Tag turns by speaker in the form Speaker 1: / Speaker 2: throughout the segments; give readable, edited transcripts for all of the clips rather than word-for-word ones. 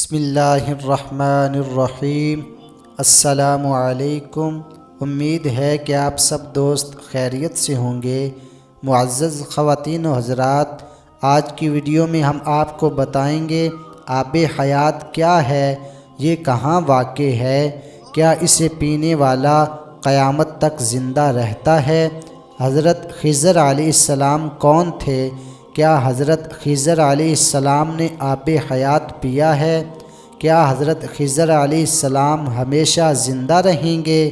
Speaker 1: بسم اللہ الرحمن الرحیم۔ السلام علیکم۔ امید ہے کہ آپ سب دوست خیریت سے ہوں گے۔ معزز خواتین و حضرات، آج کی ویڈیو میں ہم آپ کو بتائیں گے آب حیات کیا ہے، یہ کہاں واقع ہے، کیا اسے پینے والا قیامت تک زندہ رہتا ہے، حضرت خضر علیہ السلام کون تھے، کیا حضرت خضر علیہ السلام نے آب حیات پیا ہے، کیا حضرت خضر علیہ السلام ہمیشہ زندہ رہیں گے،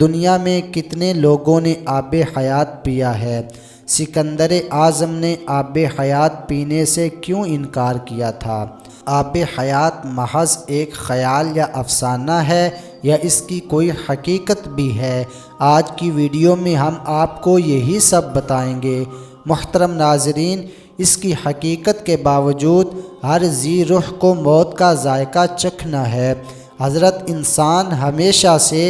Speaker 1: دنیا میں کتنے لوگوں نے آب حیات پیا ہے، سکندر اعظم نے آب حیات پینے سے کیوں انکار کیا تھا، آب حیات محض ایک خیال یا افسانہ ہے یا اس کی کوئی حقیقت بھی ہے۔ آج کی ویڈیو میں ہم آپ کو یہی سب بتائیں گے۔ محترم ناظرین، اس کی حقیقت کے باوجود ہر ذی روح کو موت کا ذائقہ چکھنا ہے۔ حضرت انسان ہمیشہ سے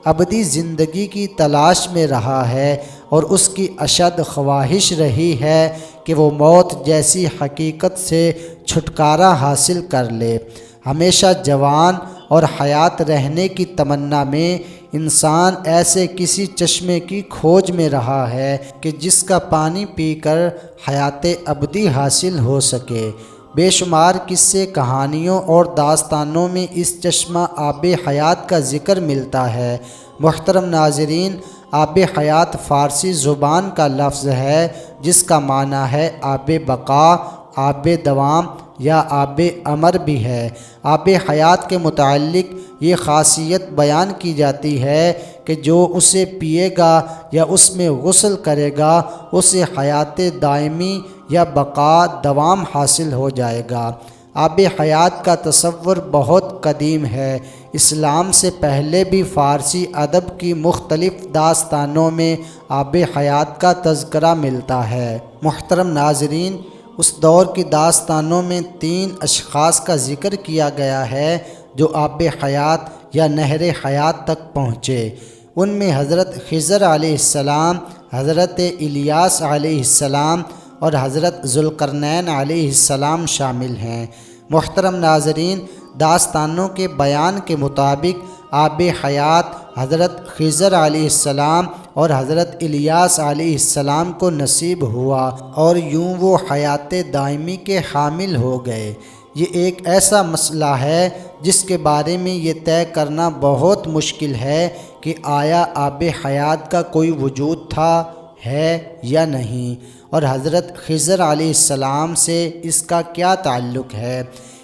Speaker 1: ابدی زندگی کی تلاش میں رہا ہے اور اس کی اشد خواہش رہی ہے کہ وہ موت جیسی حقیقت سے چھٹکارا حاصل کر لے۔ ہمیشہ جوان اور حیات رہنے کی تمنا میں انسان ایسے کسی چشمے کی کھوج میں رہا ہے کہ جس کا پانی پی کر حیات ابدی حاصل ہو سکے۔ بے شمار قصے، کہانیوں اور داستانوں میں اس چشمہ آب حیات کا ذکر ملتا ہے۔ محترم ناظرین، آب حیات فارسی زبان کا لفظ ہے جس کا معنی ہے آب بقا، آب دوام یا آب امر بھی ہے۔ آب حیات کے متعلق یہ خاصیت بیان کی جاتی ہے کہ جو اسے پیے گا یا اس میں غسل کرے گا اسے حیات دائمی یا بقا دوام حاصل ہو جائے گا۔ آب حیات کا تصور بہت قدیم ہے۔ اسلام سے پہلے بھی فارسی ادب کی مختلف داستانوں میں آب حیات کا تذکرہ ملتا ہے۔ محترم ناظرین، اس دور کی داستانوں میں 3 اشخاص کا ذکر کیا گیا ہے جو آب حیات یا نہر حیات تک پہنچے۔ ان میں حضرت خضر علیہ السلام، حضرت الیاس علیہ السلام اور حضرت ذوالقرنین علیہ السلام شامل ہیں۔ محترم ناظرین، داستانوں کے بیان کے مطابق آب حیات حضرت خضر علیہ السلام اور حضرت الیاس علیہ السلام کو نصیب ہوا اور یوں وہ حیات دائمی کے حامل ہو گئے۔ یہ ایک ایسا مسئلہ ہے جس کے بارے میں یہ طے کرنا بہت مشکل ہے کہ آیا آب حیات کا کوئی وجود تھا، ہے یا نہیں، اور حضرت خضر علیہ السلام سے اس کا کیا تعلق ہے۔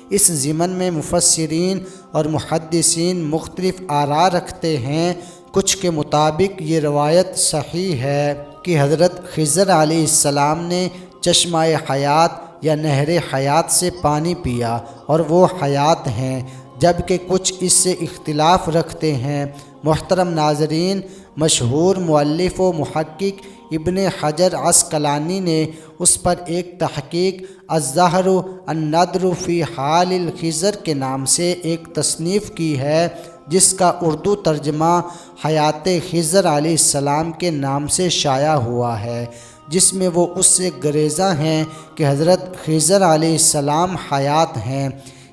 Speaker 1: اس ضمن میں مفسرین اور محدثین مختلف آراء رکھتے ہیں۔ کچھ کے مطابق یہ روایت صحیح ہے کہ حضرت خضر علیہ السلام نے چشمہ حیات یا نہر حیات سے پانی پیا اور وہ حیات ہیں، جبکہ کچھ اس سے اختلاف رکھتے ہیں۔ محترم ناظرین، مشہور مؤلف و محقق ابن حجر عسقلانی نے اس پر ایک تحقیق الزہر النضر فی حال الخضر کے نام سے ایک تصنیف کی ہے جس کا اردو ترجمہ حیات خضر علیہ السلام کے نام سے شائع ہوا ہے، جس میں وہ اس سے گریزاں ہیں کہ حضرت خضر علیہ السلام حیات ہیں۔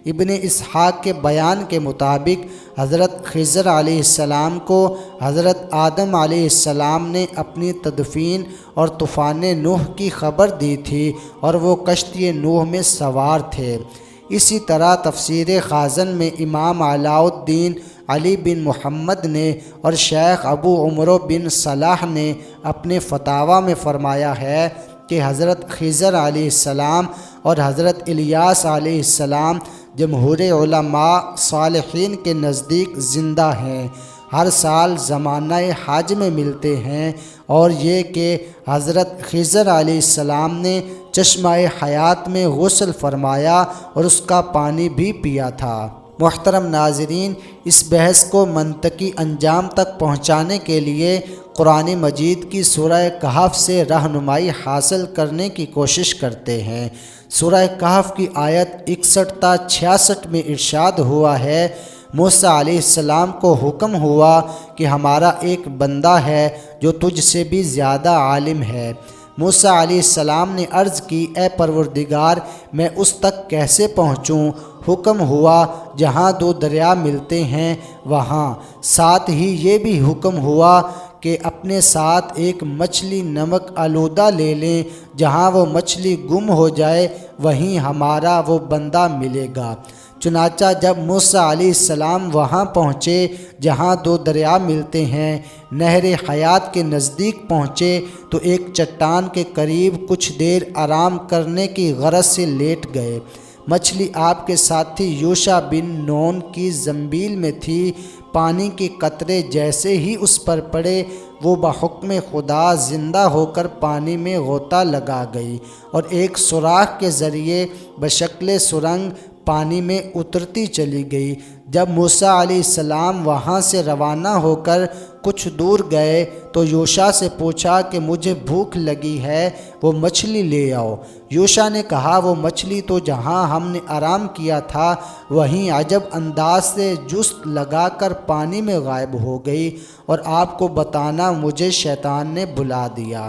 Speaker 1: ابن اسحاق کے بیان کے مطابق حضرت خضر علیہ السلام کو حضرت آدم علیہ السلام نے اپنی تدفین اور طوفان نوح کی خبر دی تھی اور وہ کشتی نوح میں سوار تھے۔ اسی طرح تفسیر خازن میں امام علاء الدین علی بن محمد نے اور شیخ ابو عمرو بن صلاح نے اپنے فتاویٰ میں فرمایا ہے کہ حضرت خضر علیہ السلام اور حضرت الیاس علیہ السلام جمہور علماء صالحین کے نزدیک زندہ ہیں، ہر سال زمانہ حج میں ملتے ہیں، اور یہ کہ حضرت خضر علیہ السلام نے چشمہ حیات میں غسل فرمایا اور اس کا پانی بھی پیا تھا۔ محترم ناظرین، اس بحث کو منطقی انجام تک پہنچانے کے لیے قرآن مجید کی سورہ کہف سے رہنمائی حاصل کرنے کی کوشش کرتے ہیں۔ سورہ کہف کی آیت 61 تا 66 میں ارشاد ہوا ہے، موسیٰ علیہ السلام کو حکم ہوا کہ ہمارا ایک بندہ ہے جو تجھ سے بھی زیادہ عالم ہے۔ موسیٰ علیہ السلام نے عرض کی، اے پروردگار، میں اس تک کیسے پہنچوں؟ حکم ہوا جہاں دو دریا ملتے ہیں وہاں، ساتھ ہی یہ بھی حکم ہوا کہ اپنے ساتھ ایک مچھلی نمک آلودہ لے لیں، جہاں وہ مچھلی گم ہو جائے وہیں ہمارا وہ بندہ ملے گا۔ چنانچہ جب موسیٰ علیہ السلام وہاں پہنچے جہاں دو دریا ملتے ہیں، نہر حیات کے نزدیک پہنچے تو ایک چٹان کے قریب کچھ دیر آرام کرنے کی غرض سے لیٹ گئے۔ مچھلی آپ کے ساتھی یوشع بن نون کی زنبیل میں تھی۔ پانی کے قطرے جیسے ہی اس پر پڑے، وہ بحکم خدا زندہ ہو کر پانی میں غوطہ لگا گئی اور ایک سوراخ کے ذریعے بشکل سرنگ پانی میں اترتی چلی گئی۔ جب موسیٰ علیہ السلام وہاں سے روانہ ہو کر کچھ دور گئے تو یوشع سے پوچھا کہ مجھے بھوک لگی ہے، وہ مچھلی لے آؤ۔ یوشع نے کہا وہ مچھلی تو جہاں ہم نے آرام کیا تھا وہیں عجب انداز سے جست لگا کر پانی میں غائب ہو گئی، اور آپ کو بتانا مجھے شیطان نے بلا دیا۔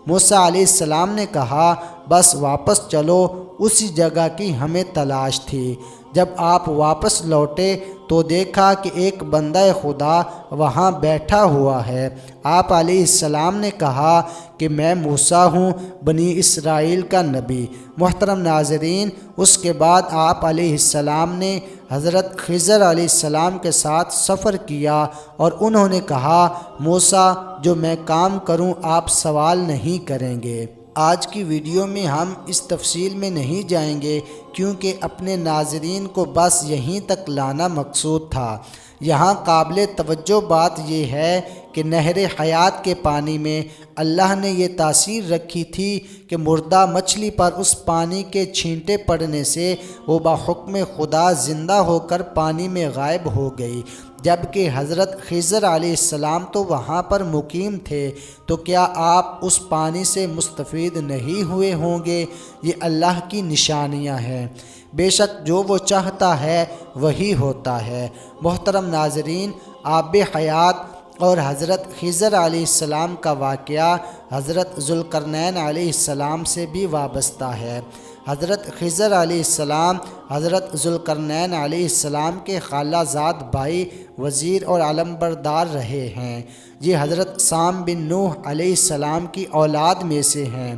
Speaker 1: موسیٰ علیہ السلام نے کہا بس واپس چلو، اسی جگہ کی ہمیں تلاش تھی۔ جب آپ واپس لوٹے تو دیکھا کہ ایک بندہ خدا وہاں بیٹھا ہوا ہے۔ آپ علیہ السلام نے کہا کہ میں موسیٰ ہوں، بنی اسرائیل کا نبی۔ محترم ناظرین، اس کے بعد آپ علیہ السلام نے حضرت خضر علیہ السلام کے ساتھ سفر کیا اور انہوں نے کہا موسیٰ جو میں کام کروں آپ سوال نہیں کریں گے۔ آج کی ویڈیو میں ہم اس تفصیل میں نہیں جائیں گے کیونکہ اپنے ناظرین کو بس یہیں تک لانا مقصود تھا۔ یہاں قابل توجہ بات یہ ہے کہ نہر حیات کے پانی میں اللہ نے یہ تاثیر رکھی تھی کہ مردہ مچھلی پر اس پانی کے چھینٹے پڑنے سے وہ بحکم خدا زندہ ہو کر پانی میں غائب ہو گئی۔ جبکہ حضرت خضر علیہ السلام تو وہاں پر مقیم تھے، تو کیا آپ اس پانی سے مستفید نہیں ہوئے ہوں گے؟ یہ اللہ کی نشانیاں ہیں، بے شک جو وہ چاہتا ہے وہی ہوتا ہے۔ محترم ناظرین، آب حیات اور حضرت خضر علیہ السلام کا واقعہ حضرت ذوالقرنین علیہ السلام سے بھی وابستہ ہے۔ حضرت خضر علیہ السلام حضرت ذوالقرنین علیہ السلام کے خالہ زاد بھائی، وزیر اور علمبردار رہے ہیں۔ یہ حضرت سام بن نوح علیہ السلام کی اولاد میں سے ہیں۔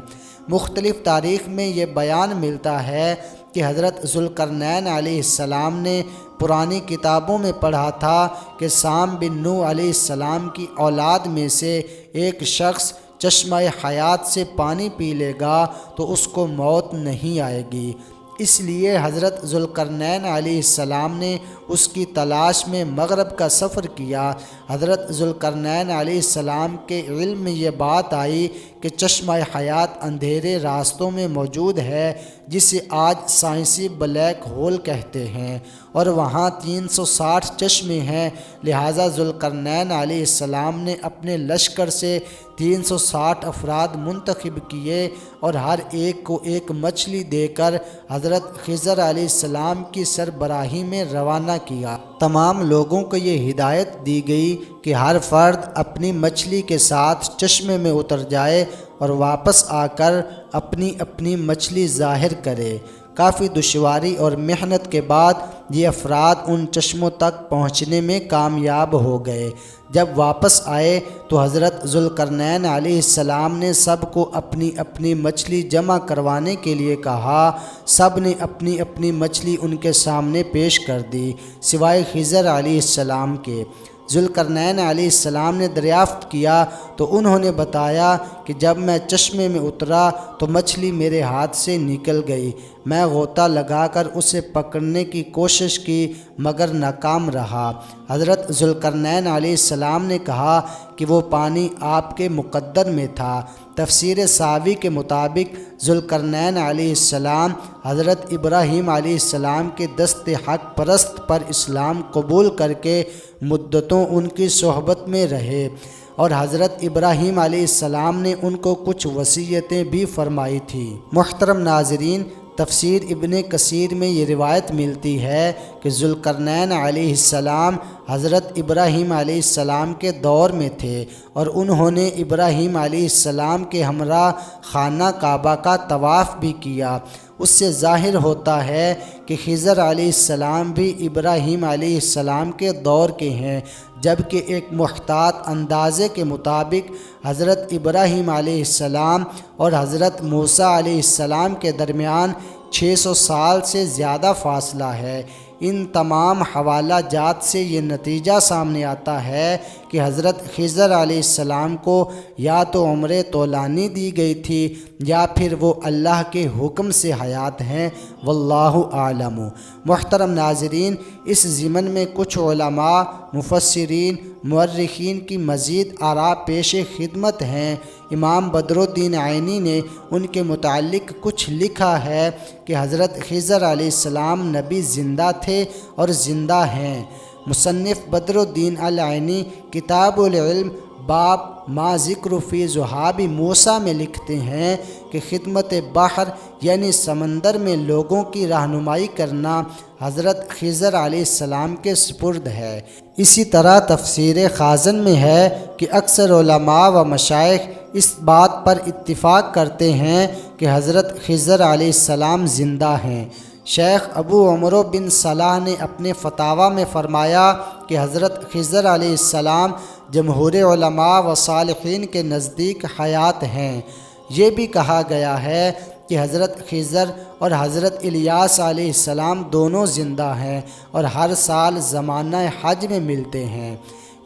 Speaker 1: مختلف تاریخ میں یہ بیان ملتا ہے کہ حضرت ذوالقرنین علیہ السلام نے پرانی کتابوں میں پڑھا تھا کہ سام بن نوح علیہ السلام کی اولاد میں سے ایک شخص چشمہ حیات سے پانی پی لے گا تو اس کو موت نہیں آئے گی۔ اس لیے حضرت ذوالقرنین علیہ السلام نے اس کی تلاش میں مغرب کا سفر کیا۔ حضرت ذوالقرنین علیہ السلام کے علم میں یہ بات آئی کہ چشمہ حیات اندھیرے راستوں میں موجود ہے، جسے آج سائنسی بلیک ہول کہتے ہیں، اور وہاں 360 چشمے ہیں۔ لہٰذا ذوالقرنین علیہ السلام نے اپنے لشکر سے 360 افراد منتخب کیے اور ہر ایک کو ایک مچھلی دے کر حضرت خضر علیہ السلام کی سربراہی میں روانہ کیا۔ تمام لوگوں کو یہ ہدایت دی گئی کہ ہر فرد اپنی مچھلی کے ساتھ چشمے میں اتر جائے اور واپس آ کر اپنی اپنی مچھلی ظاہر کرے۔ کافی دشواری اور محنت کے بعد یہ افراد ان چشموں تک پہنچنے میں کامیاب ہو گئے۔ جب واپس آئے تو حضرت ذوالقرنین علیہ السلام نے سب کو اپنی اپنی مچھلی جمع کروانے کے لیے کہا۔ سب نے اپنی اپنی مچھلی ان کے سامنے پیش کر دی سوائے خضر علیہ السلام کے۔ ذوالقرنین علیہ السلام نے دریافت کیا تو انہوں نے بتایا کہ جب میں چشمے میں اترا تو مچھلی میرے ہاتھ سے نکل گئی۔ میں غوطہ لگا کر اسے پکڑنے کی کوشش کی مگر ناکام رہا۔ حضرت ذوالقرنین علیہ السلام نے کہا کہ وہ پانی آپ کے مقدر میں تھا۔ تفسیر ساوی کے مطابق ذوالقرنین علیہ السلام حضرت ابراہیم علیہ السلام کے دست حق پرست پر اسلام قبول کر کے مدتوں ان کی صحبت میں رہے، اور حضرت ابراہیم علیہ السلام نے ان کو کچھ وصیتیں بھی فرمائی تھیں۔ محترم ناظرین، تفسیر ابن کثیر میں یہ روایت ملتی ہے کہ ذوالقرنین علیہ السلام حضرت ابراہیم علیہ السلام کے دور میں تھے اور انہوں نے ابراہیم علیہ السلام کے ہمراہ خانہ کعبہ کا طواف بھی کیا۔ اس سے ظاہر ہوتا ہے کہ خضر علیہ السلام بھی ابراہیم علیہ السلام کے دور کے ہیں، جبکہ ایک محتاط اندازے کے مطابق حضرت ابراہیم علیہ السلام اور حضرت موسیٰ علیہ السلام کے درمیان 600 سال سے زیادہ فاصلہ ہے۔ ان تمام حوالہ جات سے یہ نتیجہ سامنے آتا ہے کہ حضرت خضر علیہ السلام کو یا تو عمر طولانی دی گئی تھی یا پھر وہ اللہ کے حکم سے حیات ہیں، واللہ اعلم۔ محترم ناظرین، اس ضمن میں کچھ علماء، مفسرین، مورخین کی مزید آراء پیش خدمت ہیں۔ امام بدر الدین عینی نے ان کے متعلق کچھ لکھا ہے کہ حضرت خضر علیہ السلام نبی زندہ تھے اور زندہ ہیں۔ مصنف بدر الدین العینی کتاب العلم باب ما ذکر فی ذہاب موسیٰ میں لکھتے ہیں کہ خدمت بحر یعنی سمندر میں لوگوں کی رہنمائی کرنا حضرت خضر علیہ السلام کے سپرد ہے۔ اسی طرح تفسیر خازن میں ہے کہ اکثر علماء و مشائخ اس بات پر اتفاق کرتے ہیں کہ حضرت خضر علیہ السلام زندہ ہیں۔ شیخ ابو عمر بن صلاح نے اپنے فتاویٰ میں فرمایا کہ حضرت خضر علیہ السلام جمہور علماء و صالحین کے نزدیک حیات ہیں۔ یہ بھی کہا گیا ہے کہ حضرت خضر اور حضرت الیاس علیہ السلام دونوں زندہ ہیں اور ہر سال زمانہ حج میں ملتے ہیں۔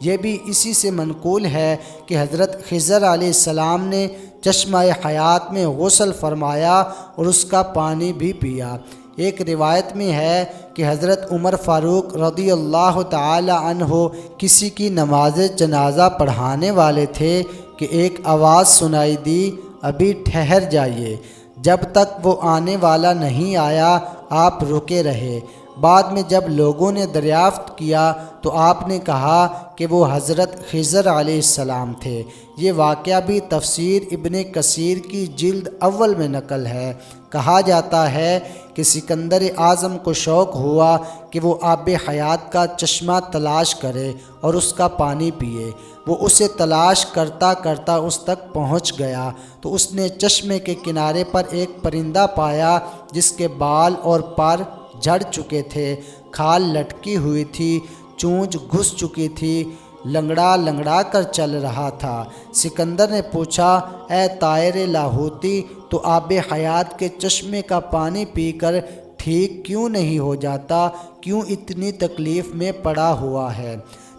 Speaker 1: یہ بھی اسی سے منقول ہے کہ حضرت خضر علیہ السلام نے چشمہ حیات میں غسل فرمایا اور اس کا پانی بھی پیا۔ ایک روایت میں ہے کہ حضرت عمر فاروق رضی اللہ تعالی عنہ کسی کی نماز جنازہ پڑھانے والے تھے کہ ایک آواز سنائی دی، ابھی ٹھہر جائیے۔ جب تک وہ آنے والا نہیں آیا آپ رکے رہے۔ بعد میں جب لوگوں نے دریافت کیا تو آپ نے کہا کہ وہ حضرت خضر علیہ السلام تھے۔ یہ واقعہ بھی تفسیر ابن کثیر کی جلد اول میں نقل ہے۔ کہا جاتا ہے کہ سکندر اعظم کو شوق ہوا کہ وہ آب حیات کا چشمہ تلاش کرے اور اس کا پانی پیے۔ وہ اسے تلاش کرتا کرتا اس تک پہنچ گیا تو اس نے چشمے کے کنارے پر ایک پرندہ پایا جس کے بال اور پر جھڑ چکے تھے، کھال لٹکی ہوئی تھی، چونچ گھس چکی تھی، لنگڑا لنگڑا کر چل رہا تھا۔ سکندر نے پوچھا، اے طائر لاہوتی، تو آب حیات کے چشمے کا پانی پی کر ٹھیک کیوں نہیں ہو جاتا؟ کیوں اتنی تکلیف میں پڑا ہوا ہے؟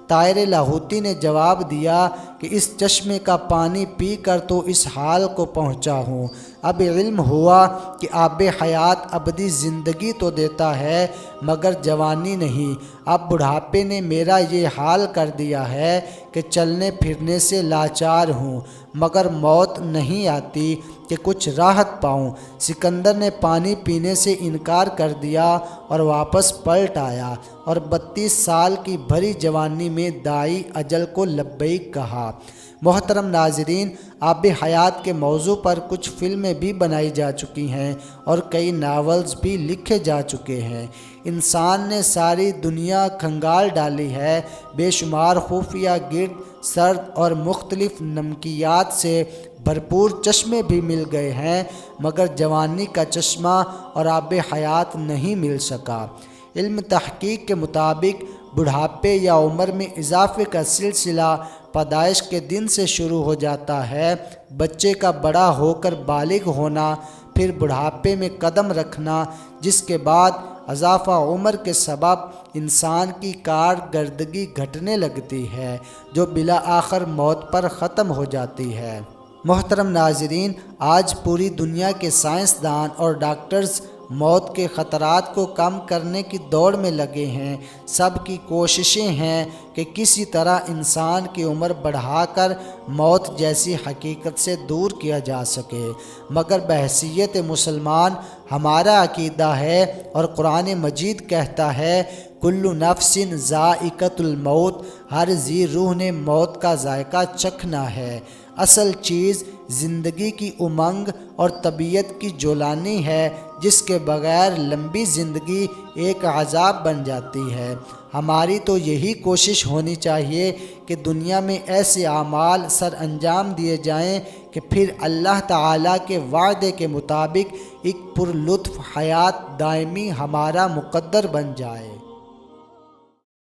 Speaker 1: طائر لاہوتی نے جواب دیا کہ اس چشمے کا پانی پی کر تو اس حال کو پہنچا ہوں۔ اب علم ہوا کہ آب حیات ابدی زندگی تو دیتا ہے مگر جوانی نہیں۔ اب بڑھاپے نے میرا یہ حال کر دیا ہے کہ چلنے پھرنے سے لاچار ہوں، مگر موت نہیں آتی کہ کچھ راحت پاؤں۔ سکندر نے پانی پینے سے انکار کر دیا اور واپس پلٹ آیا اور 32 سال کی بھری جوانی میں داعی اجل کو لبیک کہا۔ محترم ناظرین، آب حیات کے موضوع پر کچھ فلمیں بھی بنائی جا چکی ہیں اور کئی ناولز بھی لکھے جا چکے ہیں۔ انسان نے ساری دنیا کھنگال ڈالی ہے، بے شمار خفیہ گرد سرد اور مختلف نمکیات سے بھرپور چشمے بھی مل گئے ہیں مگر جوانی کا چشمہ اور آب حیات نہیں مل سکا۔ علم تحقیق کے مطابق بڑھاپے یا عمر میں اضافے کا سلسلہ پیدائش کے دن سے شروع ہو جاتا ہے۔ بچے کا بڑا ہو کر بالغ ہونا، پھر بڑھاپے میں قدم رکھنا، جس کے بعد اضافہ عمر کے سبب انسان کی کارکردگی گھٹنے لگتی ہے جو بالآخر موت پر ختم ہو جاتی ہے۔ محترم ناظرین، آج پوری دنیا کے سائنسدان اور ڈاکٹرز موت کے خطرات کو کم کرنے کی دوڑ میں لگے ہیں۔ سب کی کوششیں ہیں کہ کسی طرح انسان کی عمر بڑھا کر موت جیسی حقیقت سے دور کیا جا سکے، مگر بحیثیت مسلمان ہمارا عقیدہ ہے اور قرآن مجید کہتا ہے کل نفس ذائقۃ الموت، ہر ذی روح نے موت کا ذائقہ چکھنا ہے۔ اصل چیز زندگی کی امنگ اور طبیعت کی جولانی ہے جس کے بغیر لمبی زندگی ایک عذاب بن جاتی ہے۔ ہماری تو یہی کوشش ہونی چاہیے کہ دنیا میں ایسے اعمال سر انجام دیے جائیں کہ کہ پھر اللہ تعالیٰ کے وعدے کے مطابق ایک پرلطف حیات دائمی ہمارا مقدر بن جائے۔